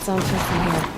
its own turf from here.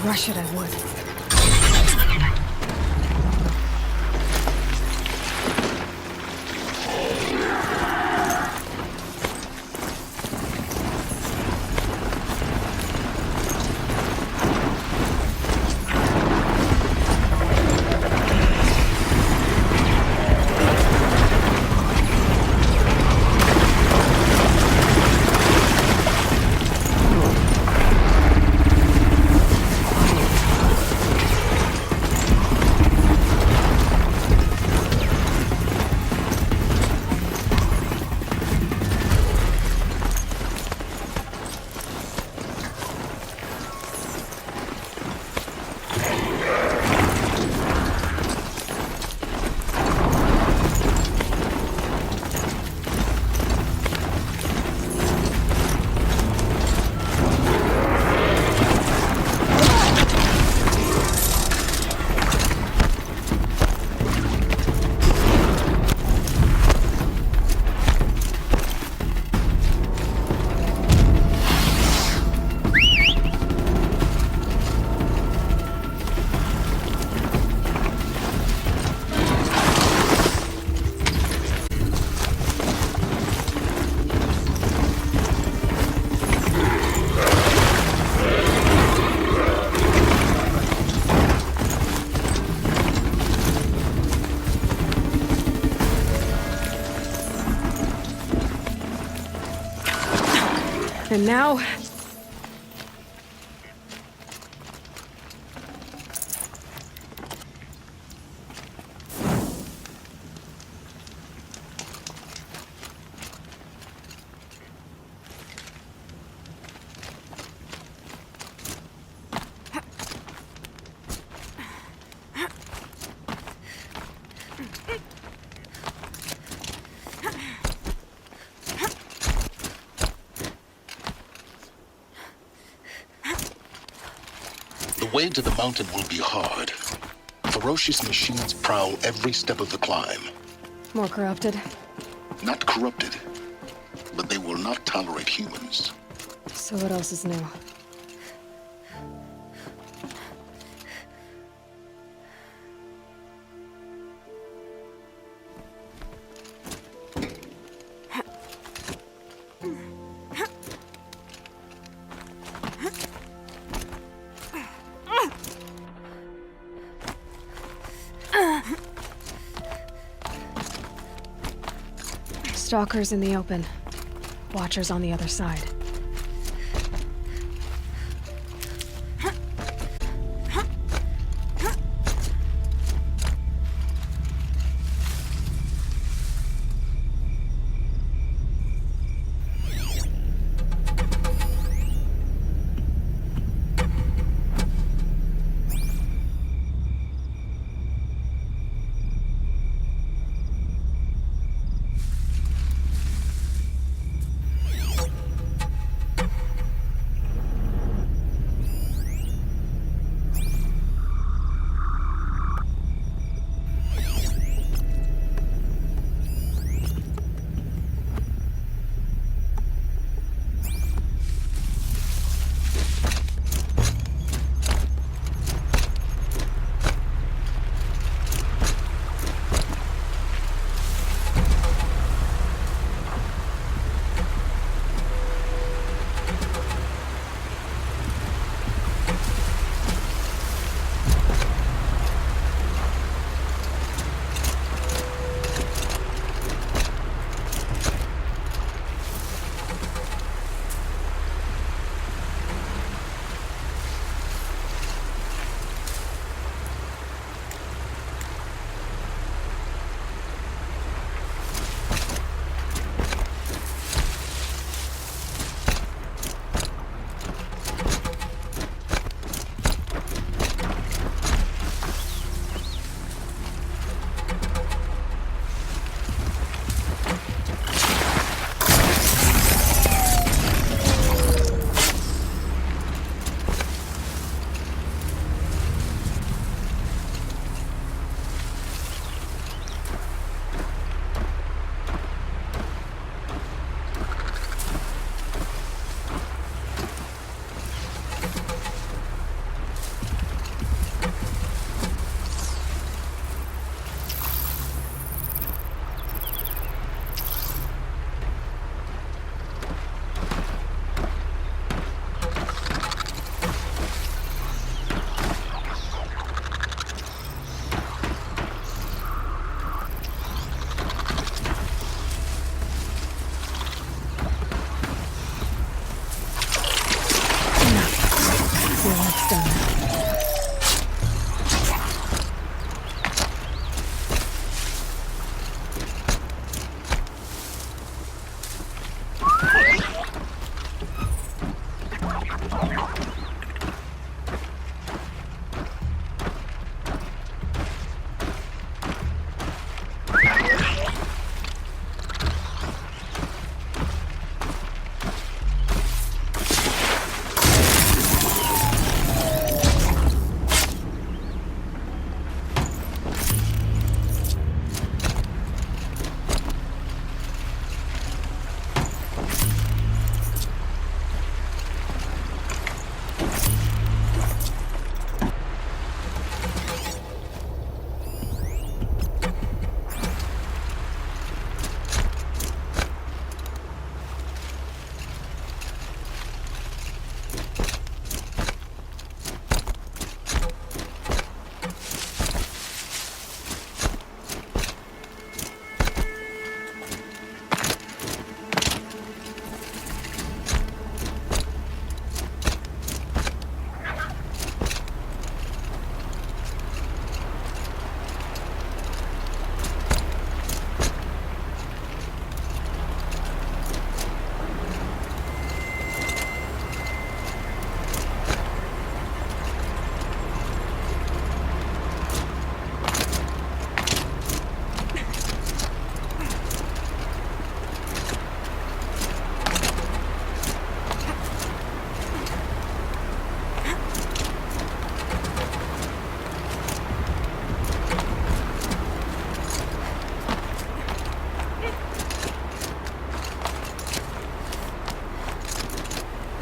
Rush it, I would. And now... The way to the mountain will be hard. Ferocious machines prowl every step of the climb. More corrupted? Not corrupted, but they will not tolerate humans. So what else is new? Stalkers in the open. Watchers on the other side.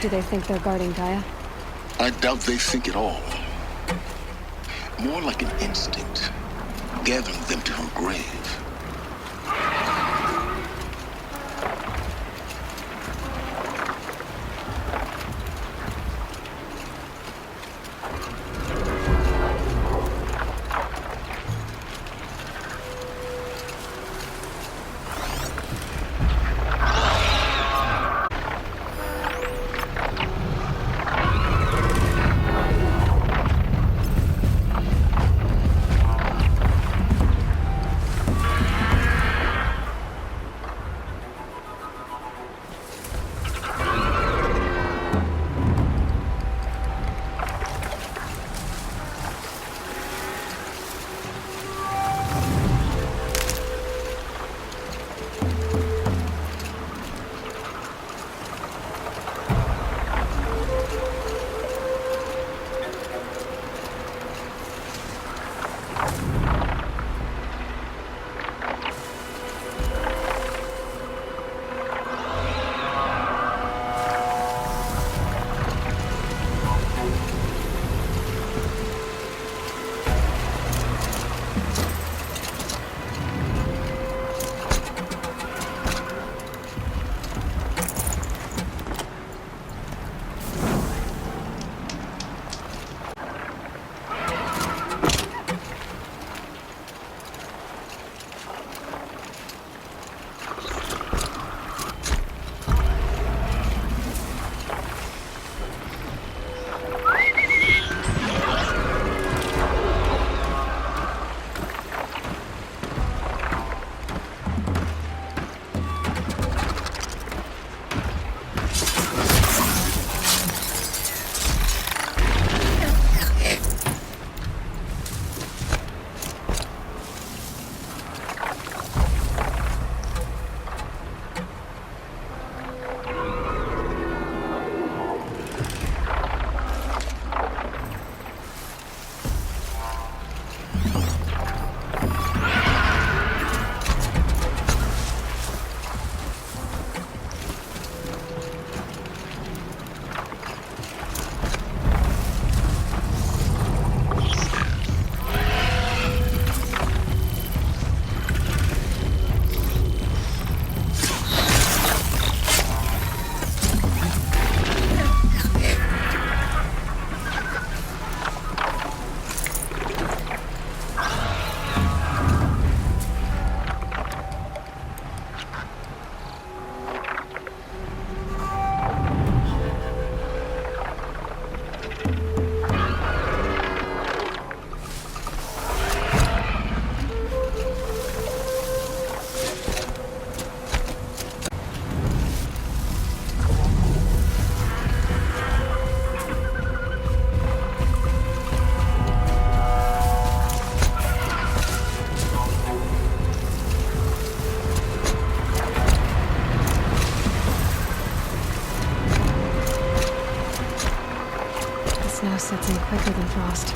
Do they think they're guarding Gaia? I doubt they think at all. More like an instinct, gathering them to her grave. Snow sets in quicker than frost.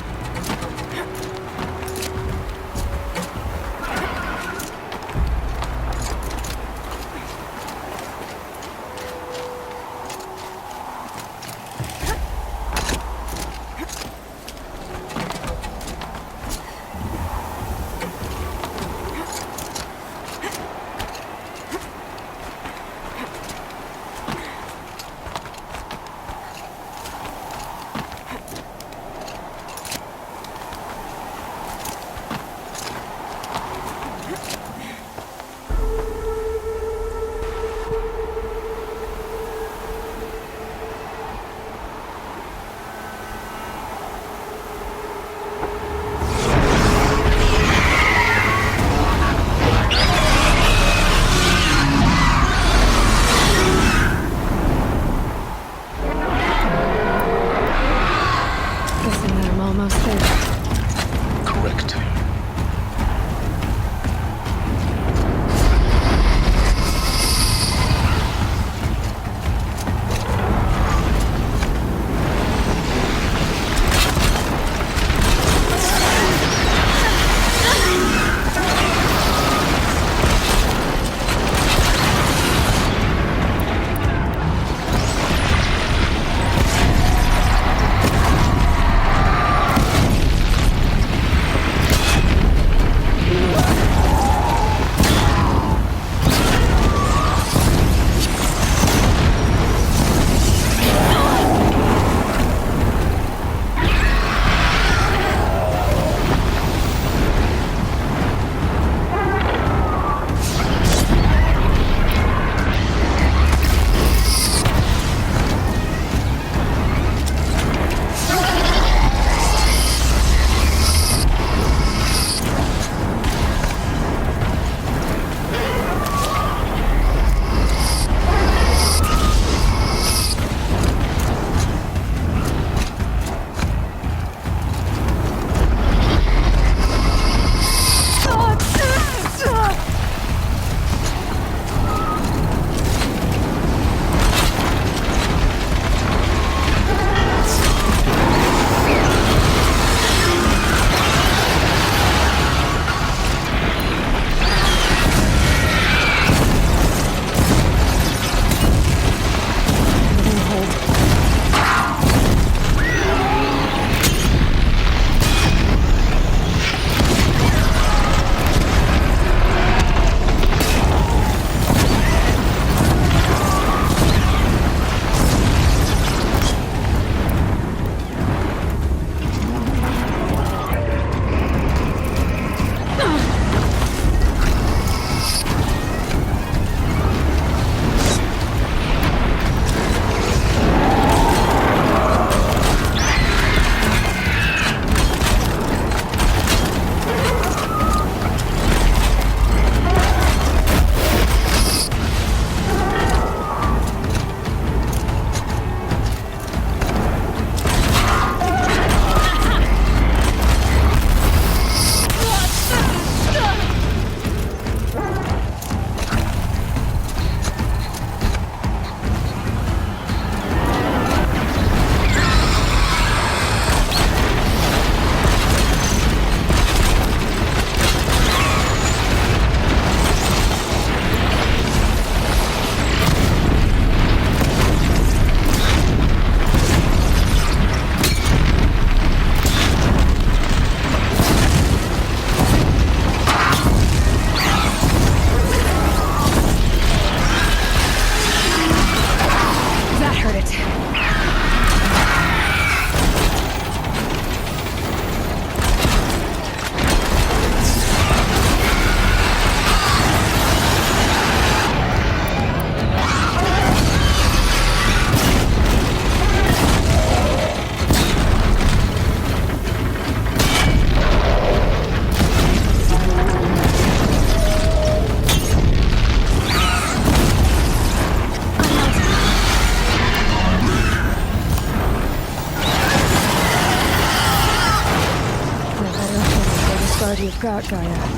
You've got, Gaia.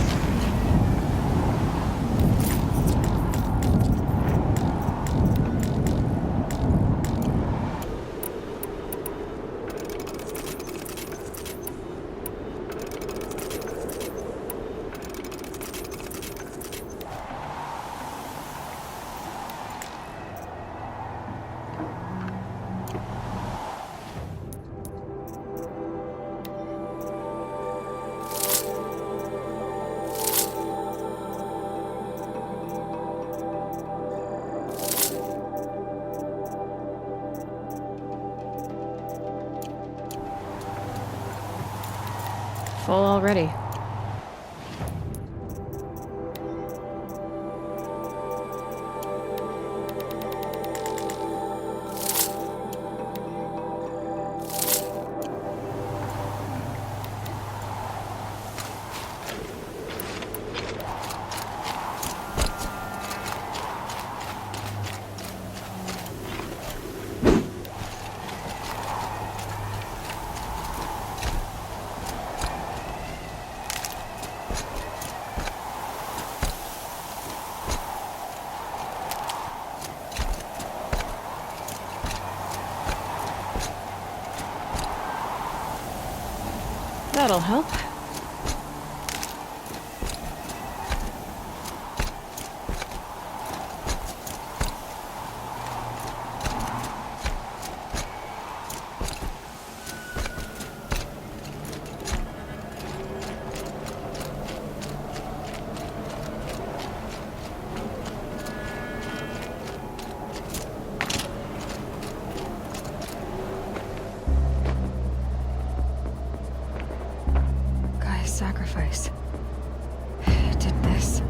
Full already. That'll help. Sacrifice. It did this.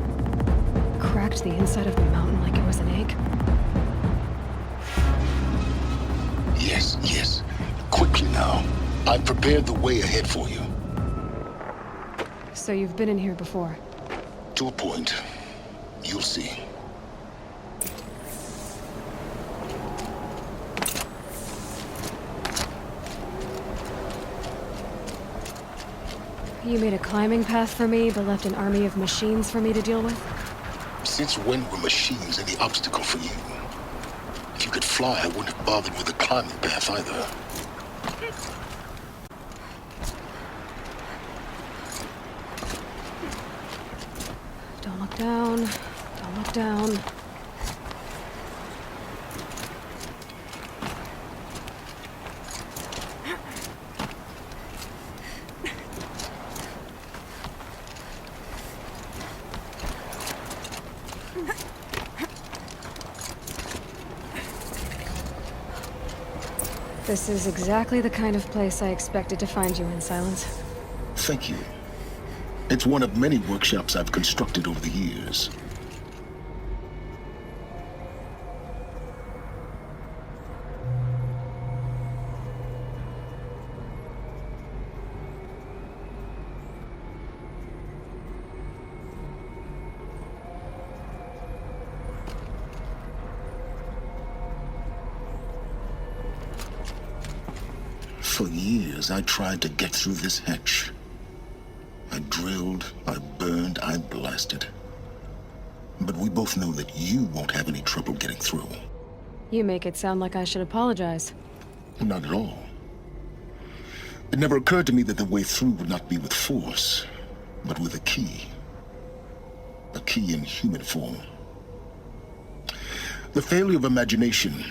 Cracked the inside of the mountain like it was an egg. Yes, yes. Quickly now. I've prepared the way ahead for you. So you've been in here before? To a point. You'll see. You made a climbing path for me, but left an army of machines for me to deal with? Since when were machines any obstacle for you? If you could fly, I wouldn't have bothered with a climbing path either. Don't look down. Don't look down. This is exactly the kind of place I expected to find you in, Silence. Thank you. It's one of many workshops I've constructed over the years. For years, I tried to get through this hatch. I drilled, I burned, I blasted. But we both know that you won't have any trouble getting through. You make it sound like I should apologize. Not at all. It never occurred to me that the way through would not be with force, but with a key. A key in human form. The failure of imagination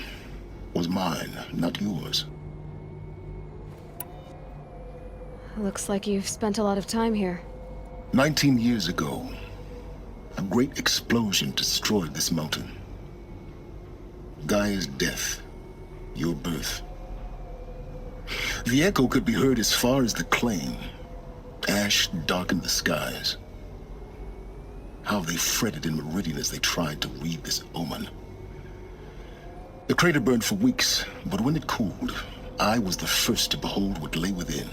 was mine, not yours. Looks like you've spent a lot of time here. 19 years ago, a great explosion destroyed this mountain. Gaia's death Your birth. The echo could be heard as far as the claim. Ash darkened the skies. How they fretted in Meridian as they tried to read this omen. The crater burned for weeks, but when it cooled, I was the first to behold what lay within.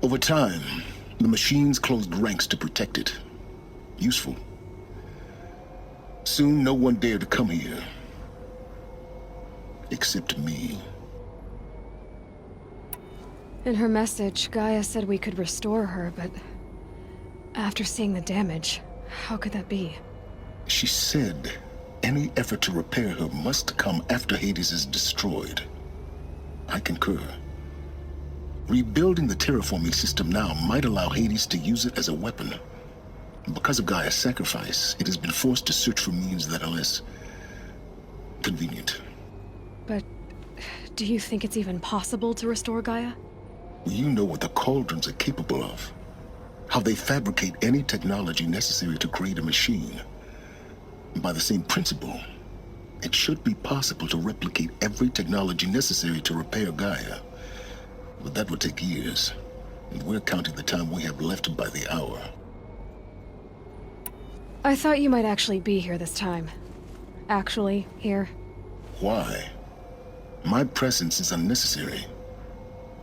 Over time, the machines closed ranks to protect it. Useful. Soon, no one dared to come here. Except me. In her message, Gaia said we could restore her, but after seeing the damage, how could that be? She said any effort to repair her must come after Hades is destroyed. I concur. Rebuilding the terraforming system now might allow Hades to use it as a weapon. Because of Gaia's sacrifice, it has been forced to search for means that are less convenient. But do you think it's even possible to restore Gaia? You know what the Cauldrons are capable of. How they fabricate any technology necessary to create a machine. By the same principle, it should be possible to replicate every technology necessary to repair Gaia. But that would take years, and we're counting the time we have left by the hour. I thought you might actually be here this time. Actually, here. Why? My presence is unnecessary.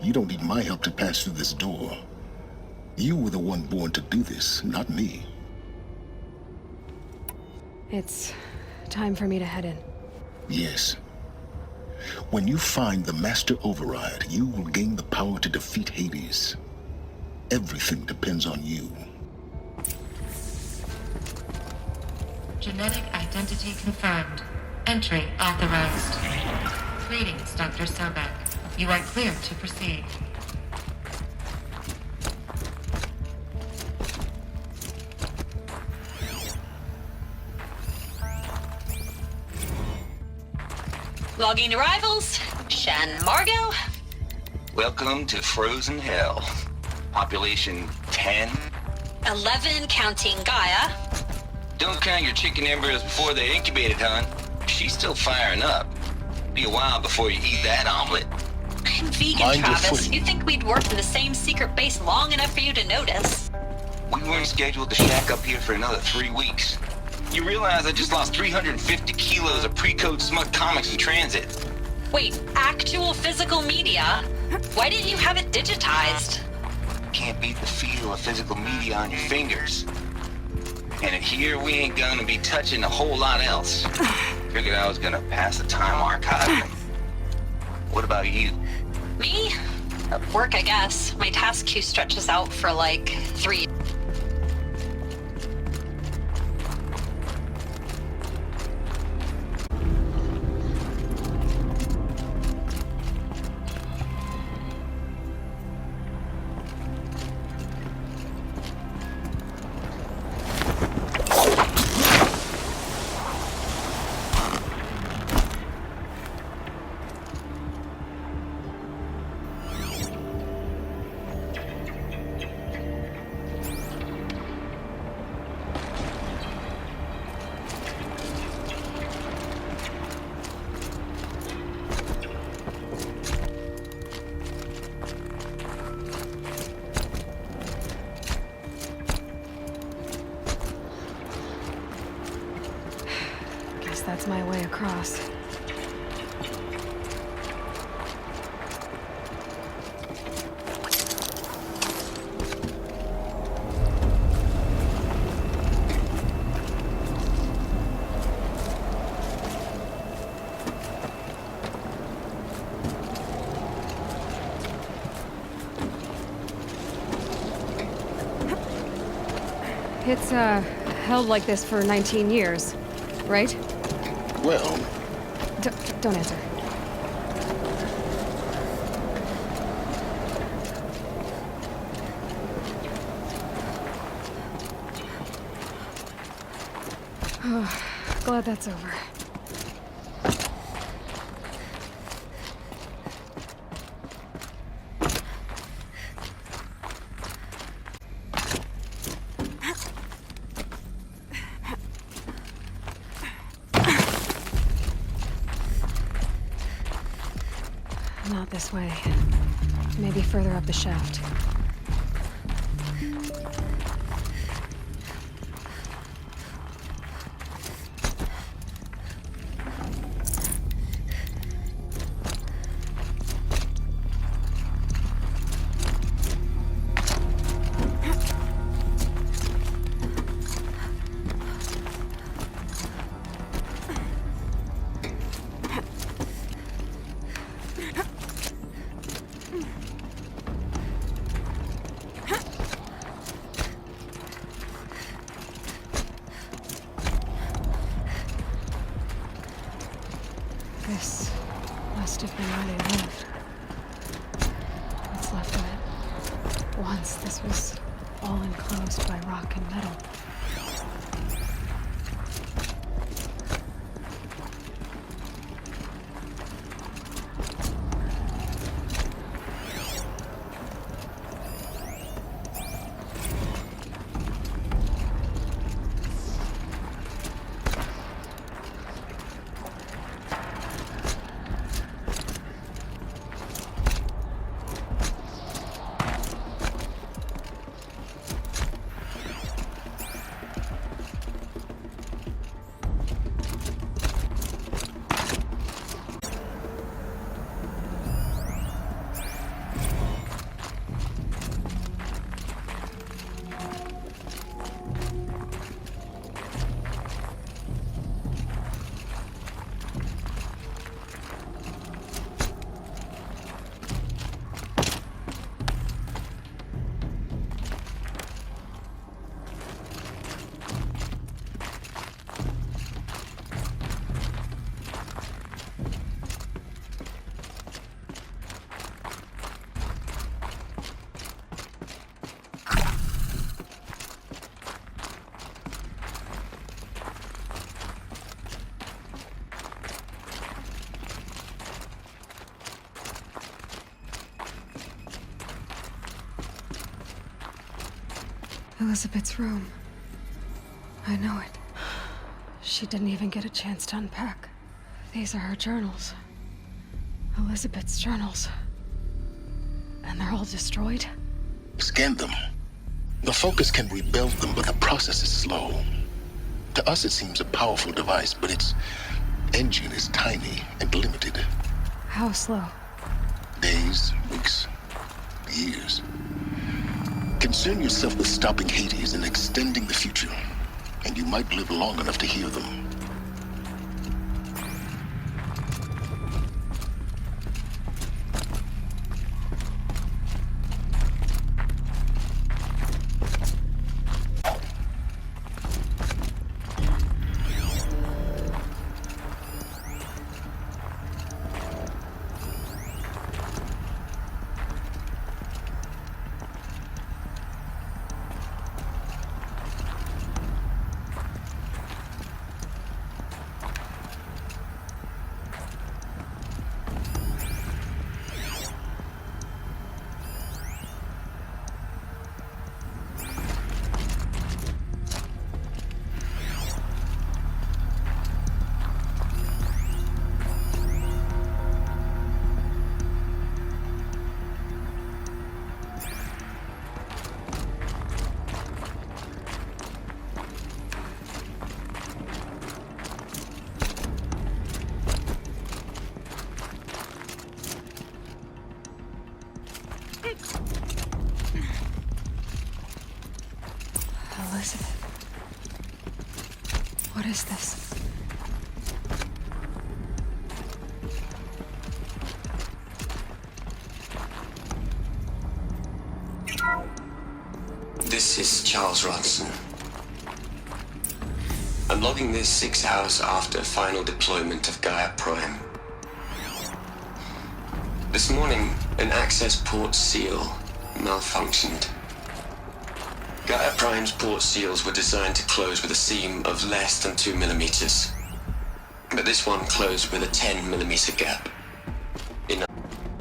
You don't need my help to pass through this door. You were the one born to do this, not me. It's time for me to head in. Yes. When you find the Master Override, you will gain the power to defeat Hades. Everything depends on you. Genetic identity confirmed. Entry authorized. Greetings, Dr. Sobek. You are clear to proceed. Logging arrivals. Shan Margot. Welcome to Frozen Hell. Population 10. 11 counting Gaia. Don't count your chicken embryos before they're incubated, hon. She's still firing up. Be a while before you eat that omelet. I'm vegan, Mind your Travis. footing. You'd think we'd worked in the same secret base long enough for you to notice. We weren't scheduled to shack up here for another 3 weeks. You realize I just lost 350 kilos of pre-code smut comics in transit. Wait, actual physical media? Why didn't you have it digitized? Can't beat the feel of physical media on your fingers. And in here, we ain't gonna be touching a whole lot else. Figured I was gonna pass the time archiving. What about you? Me? At work, I guess. My task queue stretches out for like 3. Guess that's my way across. It's, held like this for 19 years, right? Well, Don't answer. Oh, glad that's over. Not this way. Maybe further up the shaft. This must have been where they lived. What's left of it? Once this was all enclosed by rock and metal. Elizabeth's room. I know it. She didn't even get a chance to unpack. These are her journals. Elizabeth's journals. And they're all destroyed? Scan them. The Focus can rebuild them, but the process is slow. To us, it seems a powerful device, but its engine is tiny and limited. How slow? Days, weeks, years. Concern yourself with stopping Hades and extending the future, and you might live long enough to hear them. Elizabeth. What is this? This is Charles Rodson. I'm logging this 6 hours after final deployment of Gaia Prime. This morning, an access port seal malfunctioned. Gaia Prime's port seals were designed to close with a seam of less than 2 millimeters. But this one closed with a 10 millimeter gap.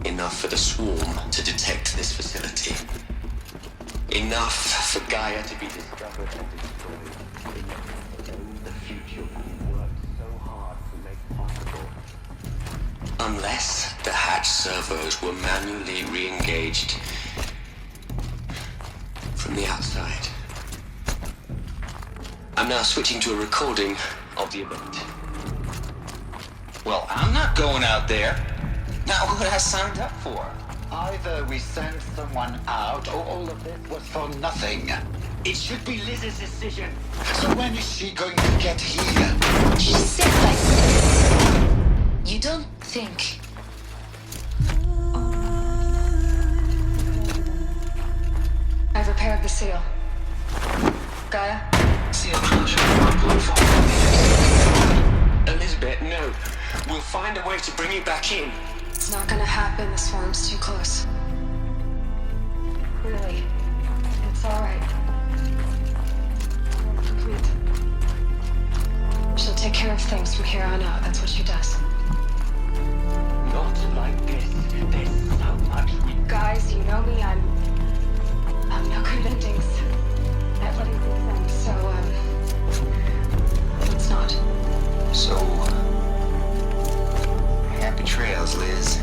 Enough for the swarm to detect this facility. Enough for Gaia to be discovered and destroyed. Enough to end the future we worked so hard to make possible. Unless the hatch servos were manually re-engaged from the outside. I'm now switching to a recording of the event. Well, I'm not going out there. Not what I signed up for. Either we send someone out, or all of this was for nothing. It should be Liz's decision. So when is she going to get here? She said like this. You don't think... I've repaired the seal. Gaia? Seal closure 1.5 meters. Elizabeth, no. We'll find a way to bring you back in. It's not gonna happen. The swarm's too close. Really. It's alright. Complete. She'll take care of things from here on out. That's what she does. Not like this. There's so much we... Guys, you know me. I'm no good endings at letting things end, so, let's not. So, happy trails, Liz.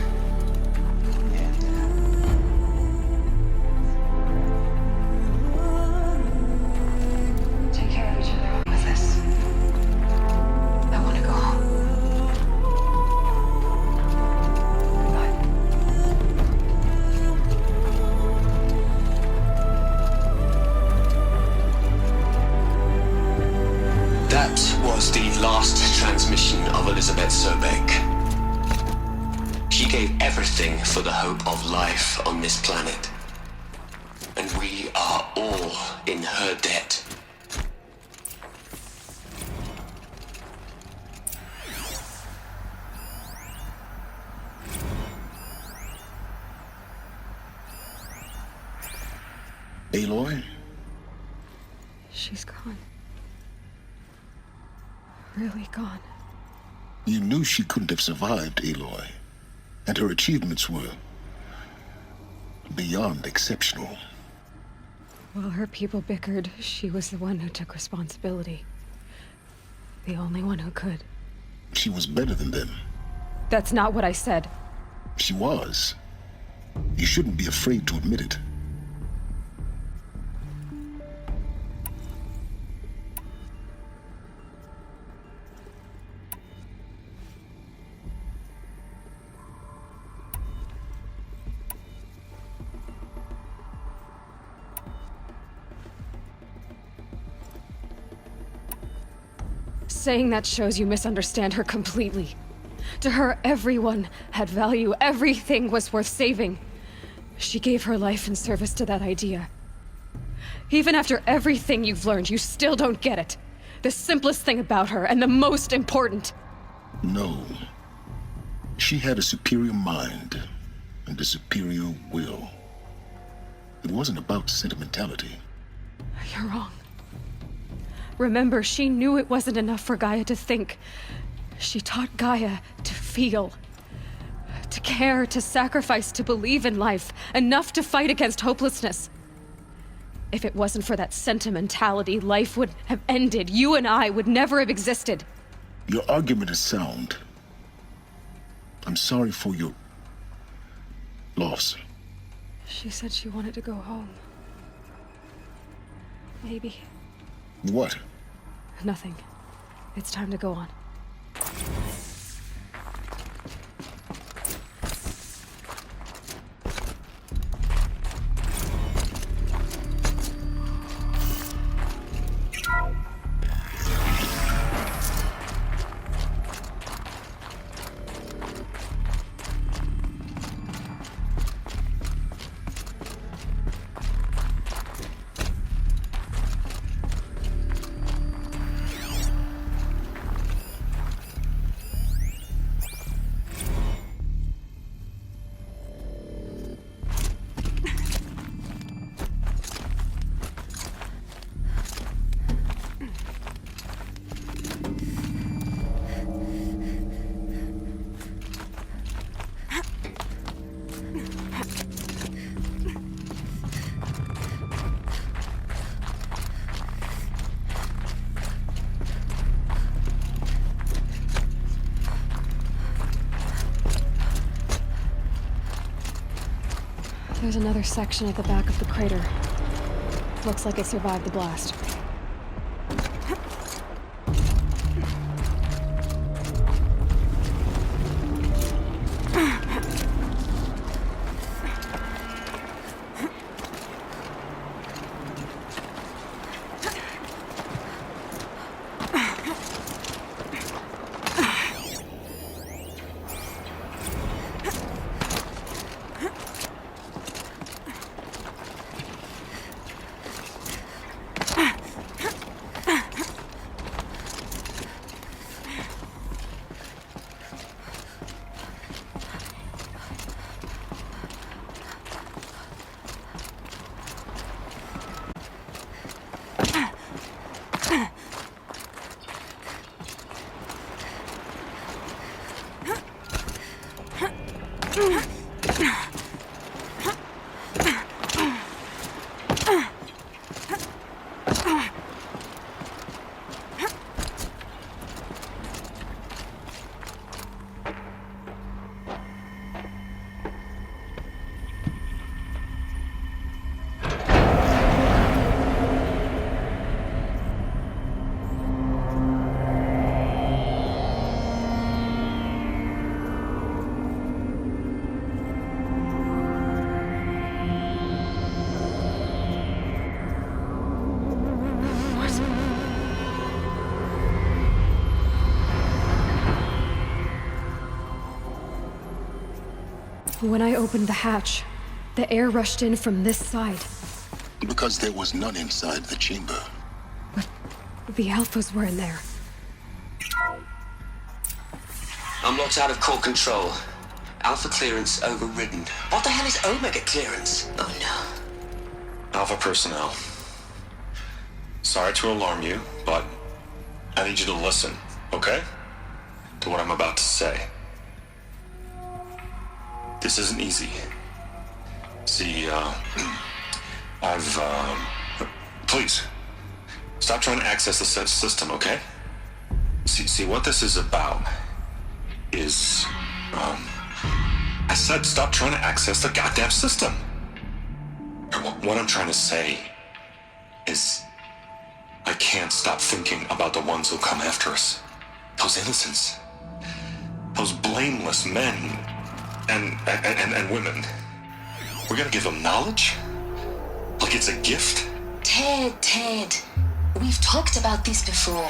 Take care of each other with this. I want to go home. Goodbye. That was the last transmission of Elizabeth Sobek. She gave everything for the hope of life on this planet. And we are all in her debt. Aloy? She's gone. Really gone. You knew she couldn't have survived, Aloy. And her achievements were beyond exceptional. While her people bickered, she was the one who took responsibility. The only one who could. She was better than them. That's not what I said. She was. You shouldn't be afraid to admit it. Saying that shows you misunderstand her completely. To her, everyone had value. Everything was worth saving. She gave her life in service to that idea. Even after everything you've learned, you still don't get it. The simplest thing about her, and the most important. No. She had a superior mind and a superior will. It wasn't about sentimentality. You're wrong. Remember, she knew it wasn't enough for Gaia to think. She taught Gaia to feel. To care, to sacrifice, to believe in life. Enough to fight against hopelessness. If it wasn't for that sentimentality, life would have ended. You and I would never have existed. Your argument is sound. I'm sorry for your loss. She said she wanted to go home. Maybe. What? Nothing. It's time to go on. There's another section at the back of the crater. Looks like it survived the blast. When I opened the hatch, the air rushed in from this side. Because there was none inside the chamber. But the Alphas were in there. I'm locked out of core control. Alpha clearance overridden. What the hell is Omega clearance? Oh no. Alpha personnel. Sorry to alarm you, but I need you to listen, okay? To what I'm about to say. This isn't easy. See, please, stop trying to access the system, okay? See, what this is about is, I said stop trying to access the goddamn system. What I'm trying to say is, I can't stop thinking about the ones who'll come after us. Those innocents. Those blameless men and women. We're gonna give them knowledge? Like it's a gift? Ted. We've talked about this before.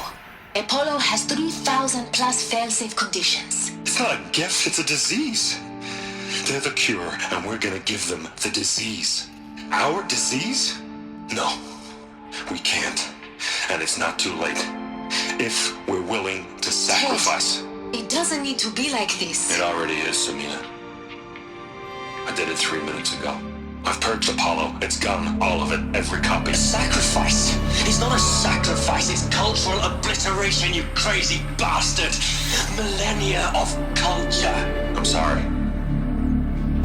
Apollo has 3,000 plus fail-safe conditions. It's not a gift, it's a disease. They're the cure, and we're gonna give them the disease. Our disease? No, we can't. And it's not too late. If we're willing to sacrifice. Ted, it doesn't need to be like this. It already is, Samina. I did it 3 minutes ago. I've purged Apollo. It's gone. All of it. Every copy. A sacrifice? It's not a sacrifice. It's cultural obliteration, you crazy bastard. Millennia of culture. I'm sorry.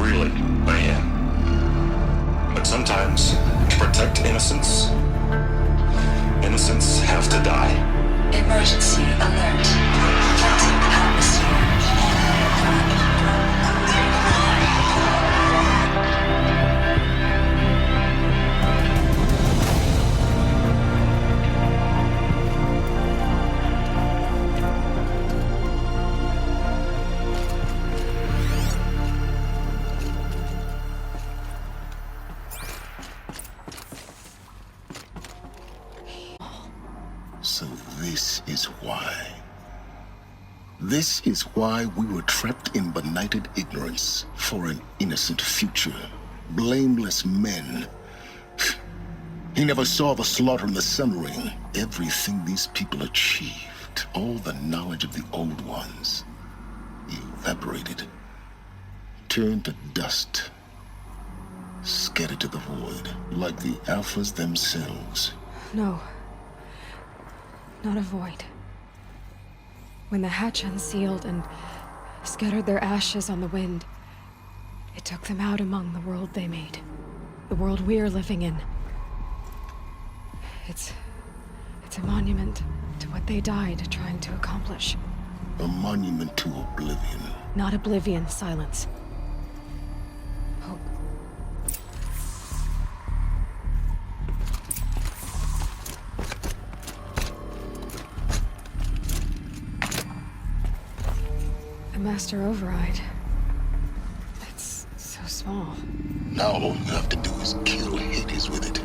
Really, I am. But sometimes, to protect innocence, innocents have to die. Emergency alert. Detecting atmosphere. So this is why. This is why we were trapped in benighted ignorance for an innocent future. Blameless men. He never saw the slaughter in the Sun Ring. Everything these people achieved, all the knowledge of the old ones, evaporated, turned to dust, scattered to the void, like the Alphas themselves. No. Not a void. When the hatch unsealed and scattered their ashes on the wind, it took them out among the world they made. The world we're living in. It's a monument to what they died trying to accomplish. A monument to oblivion. Not oblivion, silence. Hope. master override. It's so small. Now all you have to do is kill Hades with it.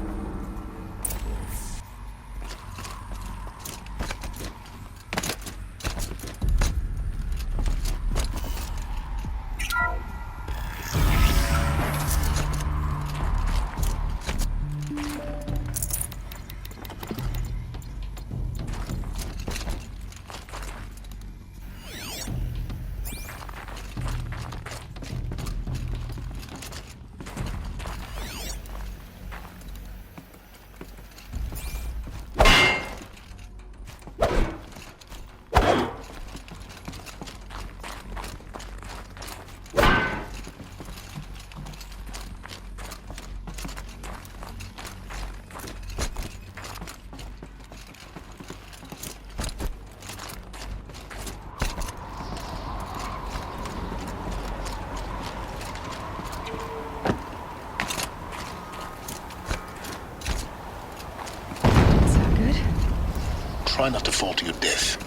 Try not to fall to your death.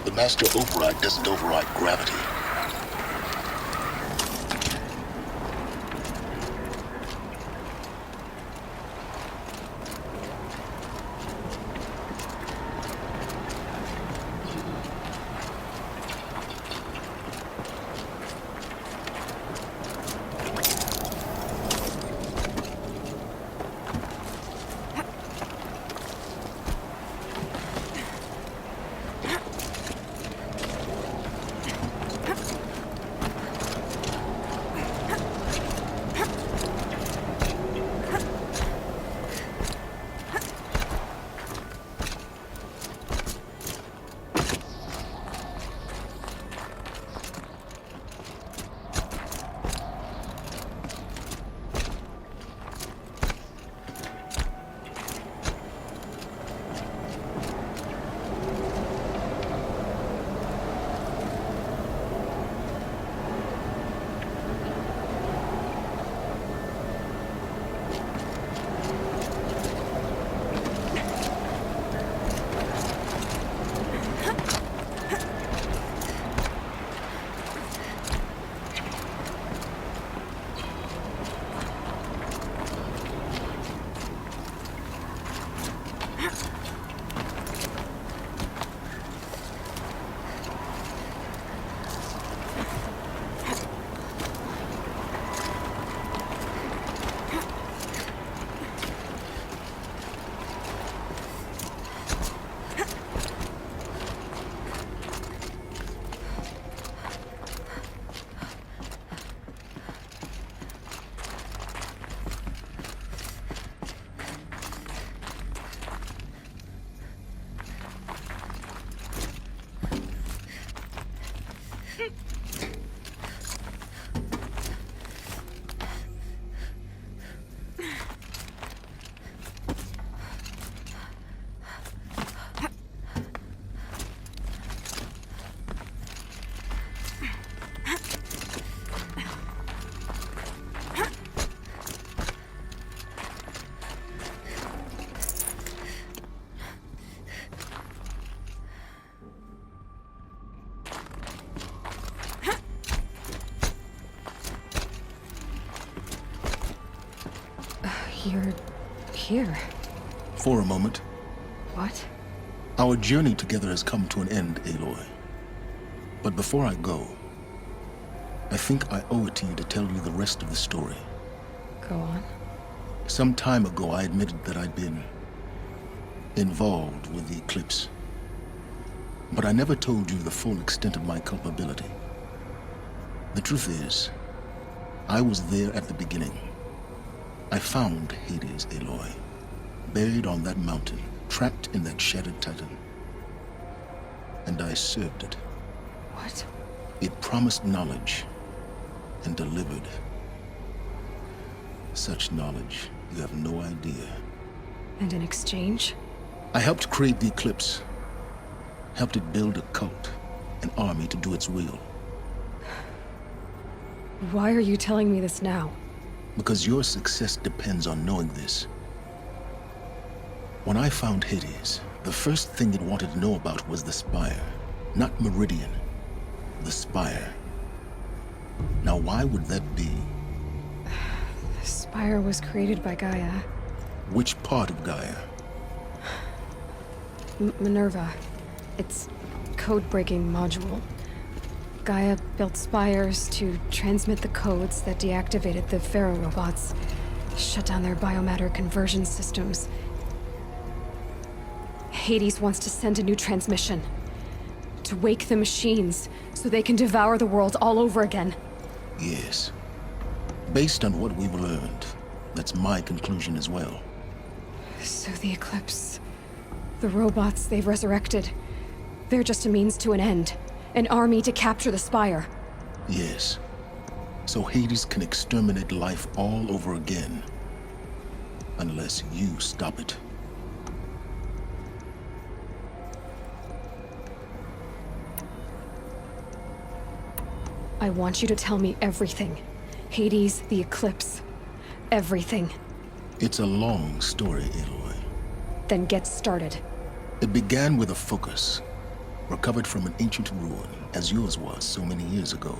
The master override doesn't override gravity. You're here. For a moment. What? Our journey together has come to an end, Aloy. But before I go, I think I owe it to you to tell you the rest of the story. Go on. Some time ago, I admitted that I'd been involved with the eclipse. But I never told you the full extent of my culpability. The truth is, I was there at the beginning. I found Hades, Aloy, buried on that mountain, trapped in that shattered titan. And I served it. What? It promised knowledge and delivered. Such knowledge, you have no idea. And in exchange? I helped create the eclipse. Helped it build a cult, an army to do its will. Why are you telling me this now? Because your success depends on knowing this. When I found Hades, the first thing it wanted to know about was the Spire, not Meridian. The Spire. Now, why would that be? The Spire was created by Gaia. Which part of Gaia? Minerva. It's code-breaking module. Gaia built spires to transmit the codes that deactivated the Pharaoh robots, shut down their biomatter conversion systems. Hades wants to send a new transmission. To wake the machines, so they can devour the world all over again. Yes. Based on what we've learned, that's my conclusion as well. So the Eclipse... the robots they've resurrected... they're just a means to an end. An army to capture the Spire. Yes. So Hades can exterminate life all over again. Unless you stop it. I want you to tell me everything. Hades, the Eclipse. Everything. It's a long story, Aloy. Then get started. It began with a focus. Recovered from an ancient ruin, as yours was so many years ago.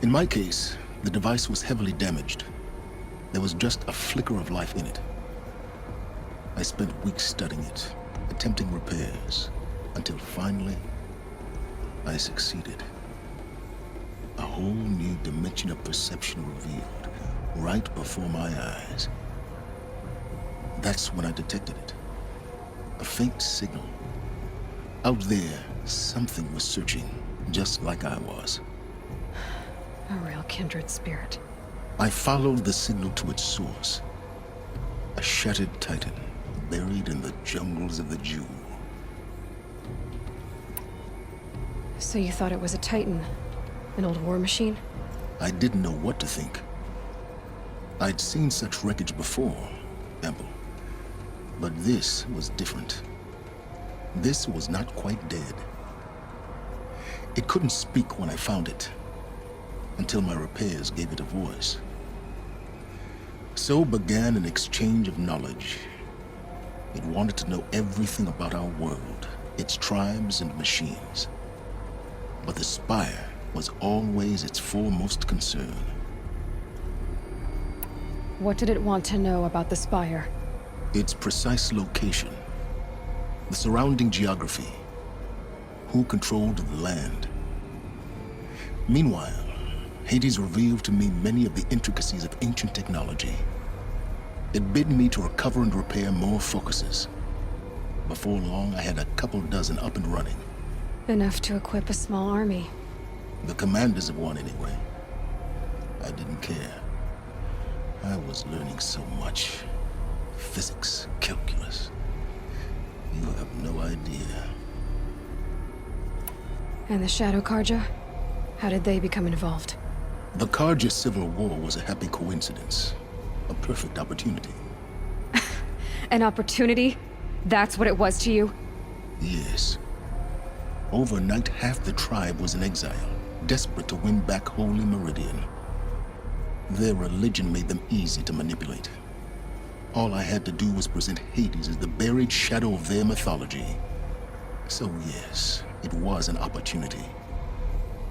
In my case, the device was heavily damaged. There was just a flicker of life in it. I spent weeks studying it, attempting repairs, until finally, I succeeded. A whole new dimension of perception revealed, right before my eyes. That's when I detected it. A faint signal. Out there, something was searching, just like I was. A real kindred spirit. I followed the signal to its source. A shattered titan, buried in the jungles of the Jewel. So you thought it was a Titan? An old war machine? I didn't know what to think. I'd seen such wreckage before, Ample. But this was different. This was not quite dead. It couldn't speak when I found it, until my repairs gave it a voice. So began an exchange of knowledge. It wanted to know everything about our world, its tribes and machines. But the Spire was always its foremost concern. What did it want to know about the Spire? Its precise location, the surrounding geography, who controlled the land. Meanwhile, Hades revealed to me many of the intricacies of ancient technology. It bid me to recover and repair more focuses. Before long, I had a couple dozen up and running. Enough to equip a small army. The commanders of one, anyway. I didn't care. I was learning so much. Physics, calculus. You have no idea. And the Shadow Karja? How did they become involved? The Karja Civil War was a happy coincidence. A perfect opportunity. An opportunity? That's what it was to you? Yes. Overnight, half the tribe was in exile, desperate to win back Holy Meridian. Their religion made them easy to manipulate. All I had to do was present Hades as the buried shadow of their mythology. So yes, it was an opportunity.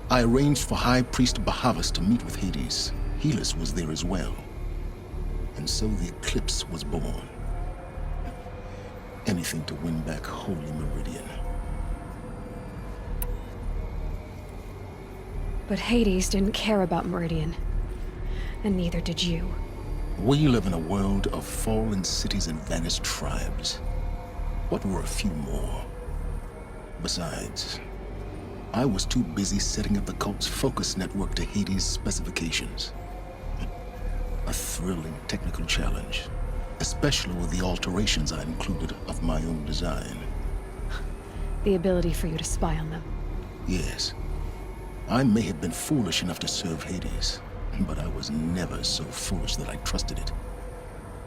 I arranged for High Priest Bahavas to meet with Hades. Helis was there as well. And so the Eclipse was born. Anything to win back Holy Meridian. But Hades didn't care about Meridian. And neither did you. We live in a world of fallen cities and vanished tribes. What were a few more? Besides, I was too busy setting up the cult's focus network to Hades' specifications. A thrilling technical challenge, especially with the alterations I included of my own design. The ability for you to spy on them. Yes. I may have been foolish enough to serve Hades, but I was never so foolish that I trusted it.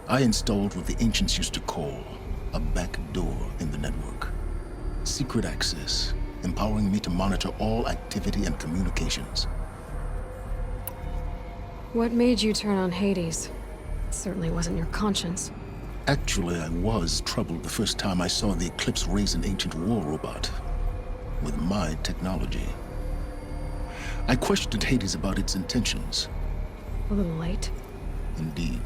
I installed what the ancients used to call a back door in the network. Secret access, empowering me to monitor all activity and communications. What made you turn on Hades? It certainly wasn't your conscience. Actually, I was troubled the first time I saw the Eclipse raise an ancient war robot. With my technology, I questioned Hades about its intentions. A little late. Indeed.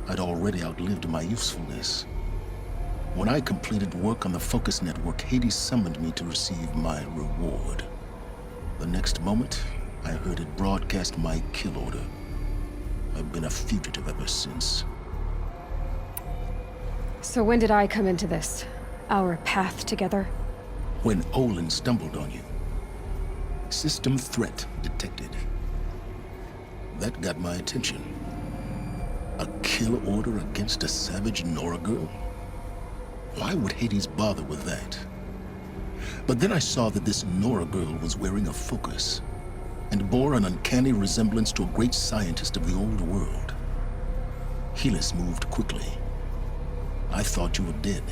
I'd already outlived my usefulness. When I completed work on the Focus Network, Hades summoned me to receive my reward. The next moment, I heard it broadcast my kill order. I've been a fugitive ever since. So when did I come into this? Our path together? When Olin stumbled on you. System threat detected. That got my attention. A kill order against a savage Nora girl? Why would Hades bother with that? But then I saw that this Nora girl was wearing a focus and bore an uncanny resemblance to a great scientist of the old world. Helis moved quickly. I thought you were dead.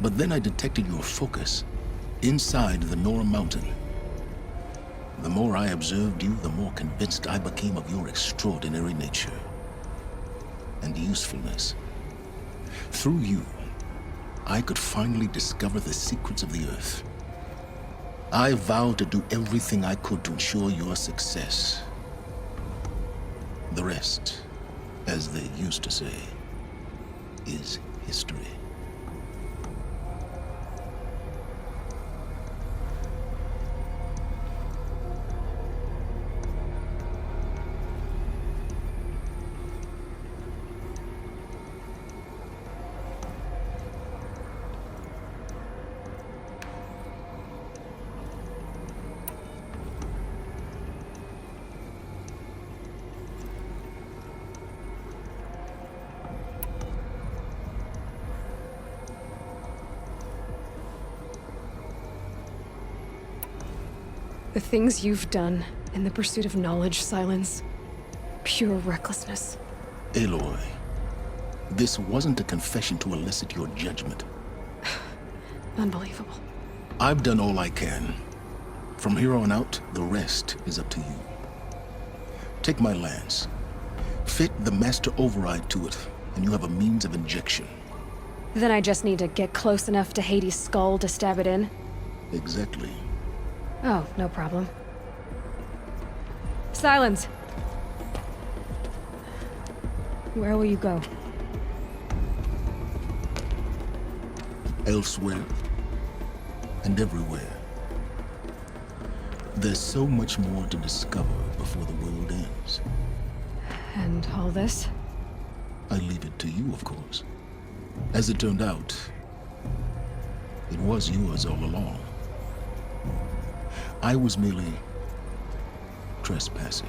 But then I detected your focus inside the Nora mountain. The more I observed you, the more convinced I became of your extraordinary nature and usefulness. Through you, I could finally discover the secrets of the Earth. I vowed to do everything I could to ensure your success. The rest, as they used to say, is history. The things you've done in the pursuit of knowledge, Silence. Pure recklessness. Aloy, this wasn't a confession to elicit your judgment. Unbelievable. I've done all I can. From here on out, the rest is up to you. Take my lance. Fit the master override to it, and you have a means of injection. Then I just need to get close enough to Hades' skull to stab it in? Exactly. Oh, no problem. Silence! Where will you go? Elsewhere. And everywhere. There's so much more to discover before the world ends. And all this? I leave it to you, of course. As it turned out, it was yours all along. I was merely trespassing.